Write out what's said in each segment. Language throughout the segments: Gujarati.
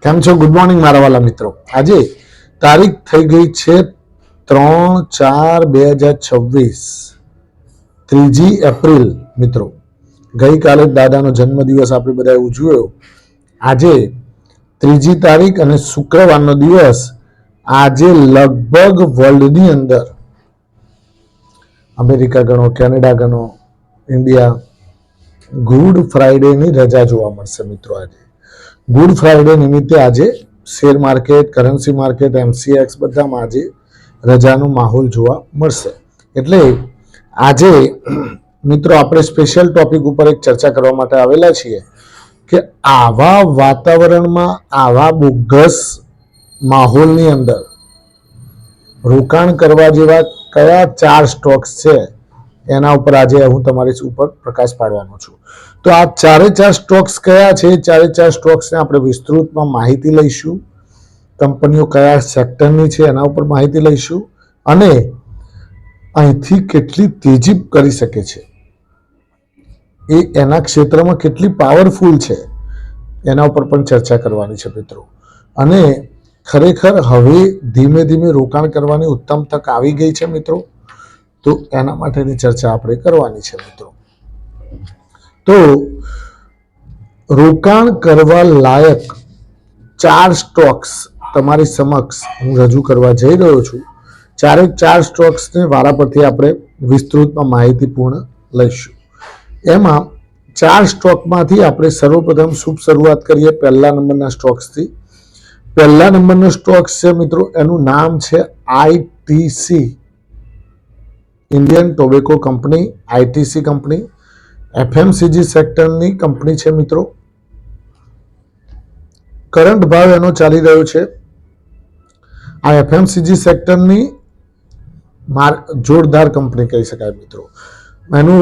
કેમ છો? ગુડ મોર્નિંગ મારા વાલા મિત્રો. આજે તારીખ થઈ ગઈ છે 3/4/2026, 3 એપ્રિલ. મિત્રો, ગઈકાલે દાદાનો જન્મદિવસ આપણે બધાએ ઉજવ્યો. આજે 3 તારીખ અને શુક્રવારનો દિવસ. આજે લગભગ વર્લ્ડની અંદર, અમેરિકા ગણો, કેનેડા ગણો, ઇન્ડિયા, ગુડ ફ્રાઈડેની રજા જોવા મળશે. મિત્રો, આજે ગુડ ફ્રાઈડે નિમિત્તે આજે share market, currency market, MCX બધામાં આજે રજાનો માહોલ જોવા મળશે. એટલે આજે મિત્રો આપણે સ્પેશિયલ ટોપિક ઉપર એક ચર્ચા કરવા માટે આવેલા છીએ કે આવા વાતાવરણમાં, આવા બોગસ માહોલની અંદર રોકાણ કરવા જેવા કયા 4 સ્ટોક્સ છે એના ઉપર આજે હું તમારી ઉપર પ્રકાશ પાડવાનો છું. તો આ 4 સ્ટોક્સ કયા છે? 4 સ્ટોક્સને આપણે વિસ્તૃતમાં માહિતી લઈશું. કંપનીઓ કયા સેક્ટરની છે એના ઉપર માહિતી લઈશું અને અહીંથી કેટલી તેજી કરી શકે છે, એ એના ક્ષેત્રમાં કેટલી પાવરફુલ છે એના ઉપર પણ ચર્ચા કરવાની છે મિત્રો. અને ખરેખર હવે ધીમે ધીમે રોકાણ કરવાની ઉત્તમ તક આવી ગઈ છે મિત્રો. તો એના માટેની ચર્ચા આપણે કરવાની છે મિત્રો. તો રોકાણ કરવા લાયક 4 સ્ટોક્સ તમારી સમક્ષ હું રજૂ કરવા જઈ રહ્યો છું. 4 સ્ટોક્સને વારા પરથી આપણે વિસ્તૃતમાં માહિતીપૂર્ણ લઈશું. એમાં 4 સ્ટોકમાંથી આપણે સર્વપ્રથમ શુભ શરૂઆત કરીએ પહેલા નંબરના સ્ટોક્સથી. પહેલા નંબરનો સ્ટોક્સ છે મિત્રો, એનું નામ છે ITC, Indian tobacco company. ITC company FMCG સેક્ટરની કંપની છે મિત્રો. કરંટ ભાવ એનો ચાલી રહ્યો છે. આ FMCG સેક્ટરની જોરદાર કંપની કહી શકાય મિત્રો. એનું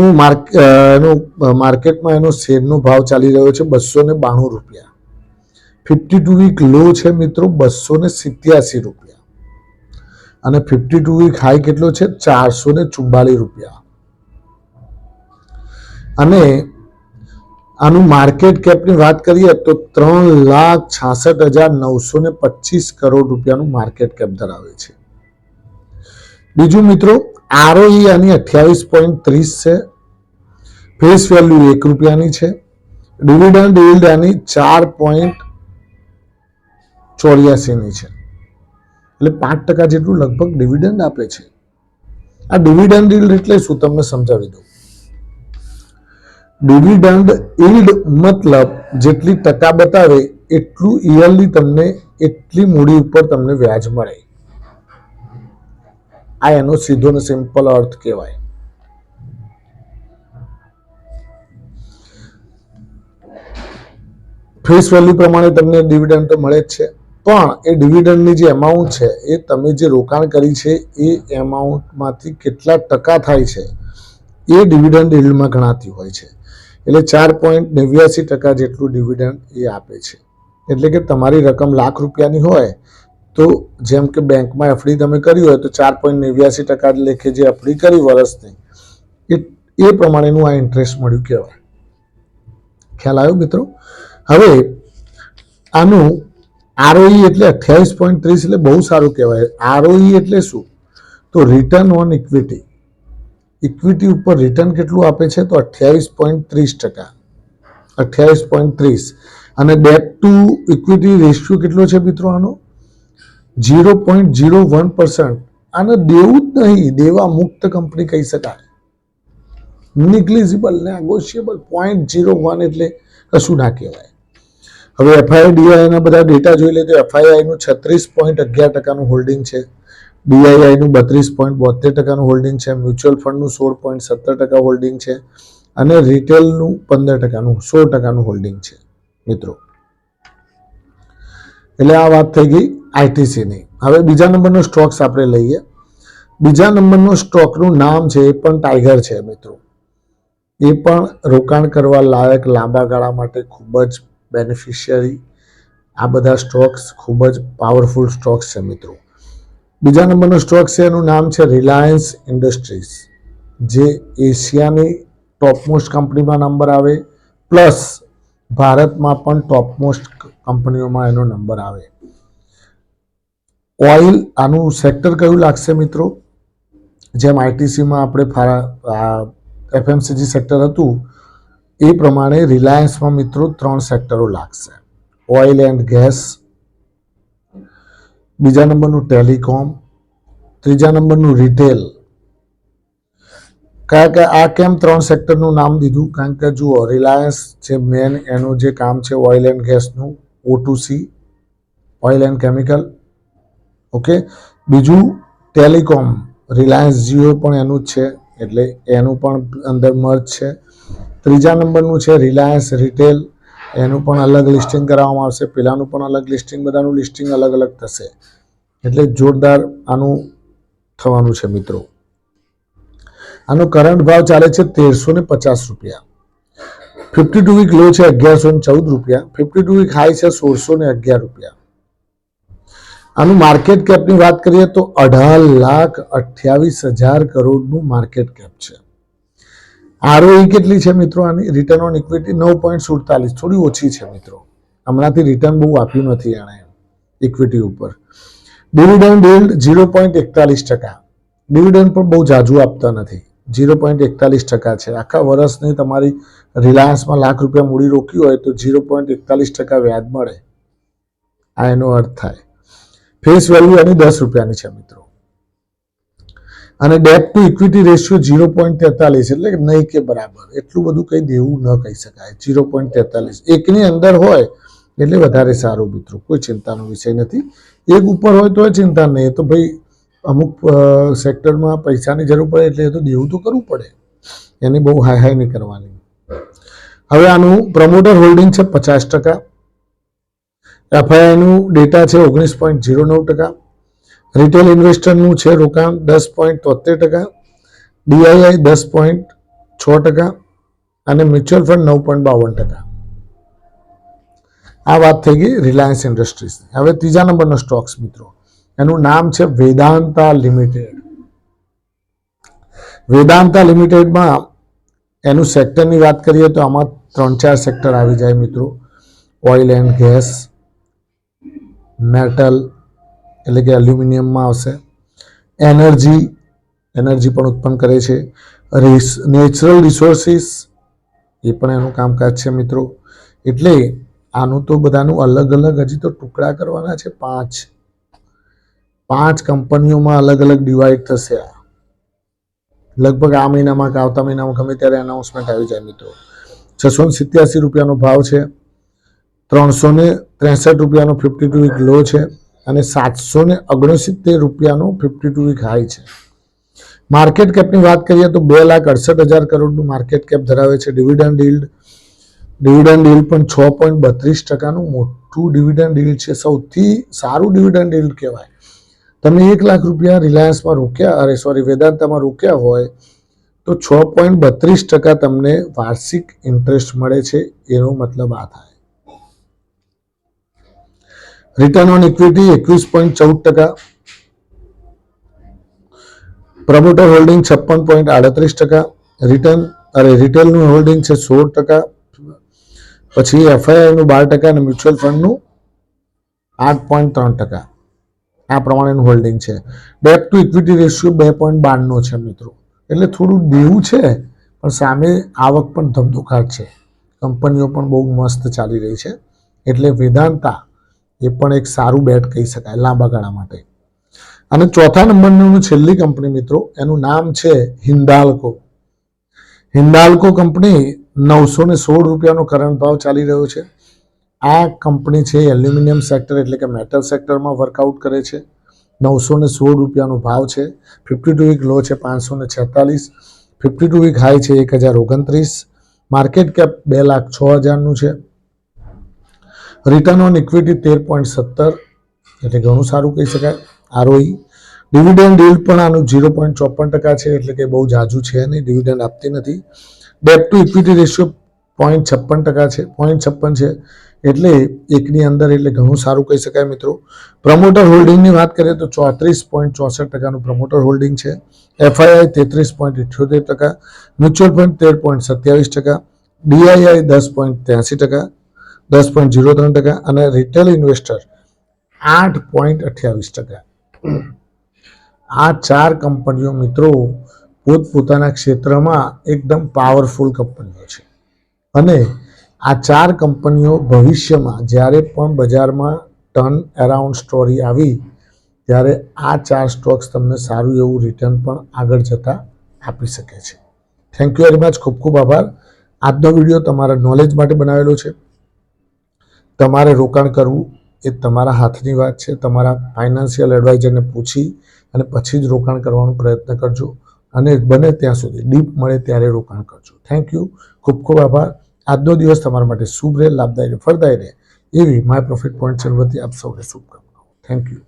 માર્કેટમાં એનો શેરનો ભાવ ચાલી રહ્યો છે 292 રૂપિયા. 52 વીક લો છે મિત્રો 287 રૂપિયા અને 52 વીક હાઈ કેટલો છે? 444 રૂપિયા. અને આનું માર્કેટ કેપની વાત કરીએ તો 3,66,925 કરોડ રૂપિયાનું માર્કેટ કેપ ધરાવે છે. બીજું મિત્રો, ROE આની 28.30 છે. ફેસ વેલ્યુ 1 રૂપિયાની છે. ડિવિડન્ડ yield આની 4.84ની છે. એટલે 5% જેટલું લગભગ ડિવિડન્ડ આપે છે. આ ડિવિડન્ડ yield એટલે શું તમને સમજાવી દઉં. ડિવિડન્ડ yield મતલબ જેટલી ટકા બતાવે એટલું યરલી તમને એટલી મૂડી ઉપર તમને વ્યાજ મળે. આ એનો સીધો ને સિમ્પલ અર્થ કહેવાય. ફેસ વેલ્યુ પ્રમાણે તમને ડિવિડન્ડ તો મળે જ છે, પણ એ ડિવિડન્ડની જે એમાઉન્ટ છે એ તમે જે રોકાણ કરી છે એ એમાઉન્ટમાંથી કેટલા ટકા થાય છે એ ડિવિડન્ડ yield ગણાતી હોય છે. એટલે 4.89% જેટલું ડિવિડન્ડ એ આપે છે. એટલે કે તમારી રકમ ₹1,00,000 હોય તો જેમ કે બેંકમાં એફડી તમે કરી હોય તો 4.89% લેખે જે એફડી કરી વર્ષની એ પ્રમાણેનું આ ઇન્ટરેસ્ટ મળ્યું કહેવાય. ખ્યાલ આવ્યો મિત્રો? હવે આનું ROE એટલે 28.30 એટલે બહુ સારું કહેવાય. ROE એટલે શું? તો રિટર્ન ઓન ઇક્વિટી. ઇક્વિટી ઉપર રિટર્ન કેટલું આપે છે? તો 28.30%. 28.30 અને ડેટ ટુ ઇક્વિટી રેશિયો કેટલો છે મિત્રો આનો? 0.01%. આને દેવું જ નહીં, દેવા મુક્ત કંપની કહી શકાય. નિગ્લિજિબલ, નેગોશિયેબલ. 0.01 એટલે કશું ના કહેવાય. હવે FII ના બધા ડેટા જોઈ લે તો FII નું 36.11% હોલ્ડિંગ છે. DII નું 32.72% હોલ્ડિંગ છે. મ્યુચ્યુઅલ ફંડનું 16.17% હોલ્ડિંગ છે અને રિટેલનું 16% હોલ્ડિંગ છે મિત્રો. એટલે આ વાત થઈ ગઈ ITCની. હવે બીજા નંબરનો સ્ટોક્સ આપણે લઈએ. બીજા નંબરનો સ્ટોકનું નામ છે એ પણ ટાઈગર છે મિત્રો. એ પણ રોકાણ કરવા લાયક, લાંબા ગાળા માટે ખૂબ જ બેનિફિશિયરી. આ બધા સ્ટોક્સ ખૂબ જ પાવરફુલ સ્ટોક્સ છે મિત્રો. બીજા નંબરનો સ્ટોક છે એનું નામ છે રિલાયન્સ ઇન્ડસ્ટ્રીઝ, જે એશિયાની ટોપમોસ્ટ કંપનીમાં નંબર આવે પ્લસ ભારતમાં પણ ટોપમોસ્ટ કંપનીઓમાં એનો નંબર આવે. ઓઇલ, આનું સેક્ટર કયું લાગશે મિત્રો? જેમ આઈટીસીમાં આપણે એફએમસીજી સેક્ટર હતું એ પ્રમાણે રિલાયન્સમાં મિત્રો 3 સેક્ટરો લાગશે. ઓઇલ એન્ડ ગેસ, બીજા નંબરનું ટેલિકોમ, ત્રીજા નંબરનું રિટેલ. કારણ કે આ કેમ 3 સેક્ટરનું નામ દીધું? કારણ કે જુઓ, રિલાયન્સ જે મેન એનું જે કામ છે ઓઇલ એન્ડ ગેસનું, O2C, oil and chemical. Okay, બીજું ટેલિકોમ, રિલાયન્સ જીઓ પણ એનું જ છે, એટલે એનું પણ અંદર મર્જ છે. ત્રીજા નંબરનું છે રિલાયન્સ રિટેલ, એનું પણ અલગ લિસ્ટિંગ કરાવવામાં આવશે, પેલાનું પણ અલગ લિસ્ટિંગ, બધાનું લિસ્ટિંગ અલગ અલગ થશે. એટલે જોરદાર આનું થવાનું છે મિત્રો. આનો કરંટ ભાવ ચાલે છે 1350 રૂપિયા. 52 વીક લો છે 1114 રૂપિયા. 52 વીક હાઈ છે 1611 રૂપિયા. આનું માર્કેટ કેપની વાત કરીએ તો 18,28,000 કરોડનું માર્કેટ કેપ છે. ROE કેટલી છે મિત્રો આની? રિટર્ન ઓન ઇક્વિટી 9.47, થોડી ઓછી છે મિત્રો. હમણાંથી રિટર્ન બહુ આપ્યું નથી એણે ઇક્વિટી ઉપર. Dividend yield 0.41%. ડિવિડન્ડ પણ બહુ જાજુ આપતા નથી, 0.41% છે. આખા વર્ષની તમારી રિલાયન્સમાં ₹1,00,000 મૂડી રોકી હોય તો 0.41% વ્યાજ મળે, આ એનો અર્થ થાય. ફેસ વેલ્યુ એની ₹10 છે મિત્રો. અને ડેટ ટુ ઇક્વિટી રેશિયો 0.43, એટલે નહીં કે બરાબર, એટલું બધું કંઈ દેવું ન કહી શકાય. 0.43 એકની અંદર હોય એટલે વધારે સારું મિત્રો, કોઈ ચિંતાનો વિષય નથી. એક ઉપર હોય તો ચિંતા નહીં, તો ભાઈ અમુક સેક્ટરમાં પૈસાની જરૂર પડે એટલે એ તો દેવું તો કરવું પડે, એની બહુ હાઈ નહીં કરવાની. હવે આનું પ્રમોટર હોલ્ડિંગ છે 50%. એફઆઈઆઈનું ડેટા છે 19.09%. રિટેલ ઇન્વેસ્ટરનું છે રોકાણ 10.73%. ડીઆઈઆઈ 10.6% અને મ્યુચ્યુઅલ ફંડ 9.52%. આ વાત થઈ ગઈ રિલાયન્સ ઇન્ડસ્ટ્રીઝની. હવે ત્રીજા નંબરનો સ્ટોક્સ મિત્રો, એનું નામ છે વેદાંતા લિમિટેડ. વેદાંતા લિમિટેડમાં એનું સેક્ટરની વાત કરીએ તો આમાં 3-4 સેક્ટર આવી જાય મિત્રો. ઓઇલ એન્ડ ગેસ, મેટલ એટલે કે એલ્યુમિનિયમમાં આવશે, એનર્જી પણ ઉત્પન્ન કરે છે, નેચરલ રિસોર્સિસ એ પણ એનું કામકાજ છે મિત્રો. એટલે આનું તો બધાનું અલગ અલગ હજી તો ટુકડા કરવાના છે. 5 કંપનીઓમાં અલગ અલગ ડિવાઈડ થશે. લગભગ આ મહિનામાં કે આવતા મહિનામાં ગમે ત્યારે એનાઉન્સમેન્ટ આવી જાય મિત્રો. 687 રૂપિયાનો ભાવ છે, 363 રૂપિયાનો 52 વીક લો છે અને 769 રૂપિયાનો 52 વીક હાઈ છે. માર્કેટ કેપની વાત કરીએ તો 2,68,000 કરોડનું માર્કેટ કેપ ધરાવે છે. ડિવિડન્ડ yield પણ 6.32%નું મોટું ડિવિડન્ડ yield છે. સૌથી સારું ડિવિડન્ડ yield કહેવાય. તમે ₹1,00,000 રિલાયન્સમાં વેદાંતામાં રોક્યા હોય તો 6.32% તમને વાર્ષિક ઇન્ટરેસ્ટ મળે છે, એનો મતલબ આ થાય. Return on equity 21.14%. Promoter holding 56.38%. રિટેલનું હોલ્ડિંગ છે 16%. પછી એફઆઈઆઈનું 12% અને મ્યુચ્યુઅલ ફંડનું 8.3%. આ પ્રમાણેનું હોલ્ડિંગ છે. ડેટ ટુ ઇક્વિટી રેશિયો 2.92 છે મિત્રો. એટલે થોડું દેવું છે પણ સામે આવક પણ ધમધોકાર છે. કંપનીઓ પણ બહુ મસ્ત ચાલી રહી છે. એટલે વેદાંતા એ પણ એક સારું બેટ કહી શકાય લાંબા ગાળા માટે. અને ચોથા નંબરનું છેલ્લી કંપની મિત્રો, એનું નામ છે હિન્દાલ્કો. હિન્દાલ્કો કંપની 916 રૂપિયાનો કરંટ ભાવ ચાલી રહ્યો છે. આ કંપની છે એલ્યુમિનિયમ સેક્ટર એટલે કે મેટલ સેક્ટરમાં વર્કઆઉટ કરે છે. 916 રૂપિયાનો ભાવ છે. 52 વીક લો છે 546, 52 વીક હાઈ છે 1029. માર્કેટ કેપ 2,06,000નું છે. રિટર્ન ઓન ઇક્વિટી 13.17 એટલે ઘણું સારું કહી શકાય. ROE, ડિવિડન્ડ yield પણ આનું 0.54% છે, એટલે કે બહુ જાજુ છે નહીં, ડિવિડન્ડ આપતી નથી. ડેટ ટુ ઇક્વિટી રેશિયો 0.56 છે, એટલે એકની અંદર, એટલે ઘણું સારું કહી શકાય મિત્રો. પ્રમોટર હોલ્ડિંગની વાત કરીએ તો 34.64%નું પ્રમોટર હોલ્ડિંગ છે. એફઆઈઆઈ 33.78%, મ્યુચ્યુઅલ ફંડ 13.27%, ડીઆઈઆઈ 10.83%, 10.03%, અને રિટેલ ઇન્વેસ્ટર 8.28%. આ 4 કંપનીઓ મિત્રો પોતપોતાના ક્ષેત્રમાં એકદમ પાવરફુલ કંપનીઓ છે, અને આ 4 કંપનીઓ ભવિષ્યમાં જ્યારે પણ બજારમાં ટર્ન અરાઉન્ડ સ્ટોરી આવી ત્યારે આ 4 સ્ટોક્સ તમને સારું એવું રિટર્ન પણ આગળ જતા આપી શકે છે. Thank you very much. ખૂબ ખૂબ આભાર. આજનો વિડીયો તમારા નોલેજ માટે બનાવેલો છે. તમારે રોકાણ કરવું એ તમારા હાથની વાત છે. તમારા ફાઇનાન્શિયલ એડવાઇઝરને પૂછી અને પછી જ રોકાણ કરવાનો પ્રયત્ન કરજો, અને બને ત્યાં સુધી ડીપ મળે ત્યારે રોકાણ કરજો. Thank you. ખૂબ ખૂબ આભાર. આજનો દિવસ તમારા માટે શુભ રહે, લાભદાયી, ફળદાયી રહે એવી માય પ્રોફિટ પોઈન્ટ ચેનલ વતી આપ સૌને શુભકામનાઓ. Thank you.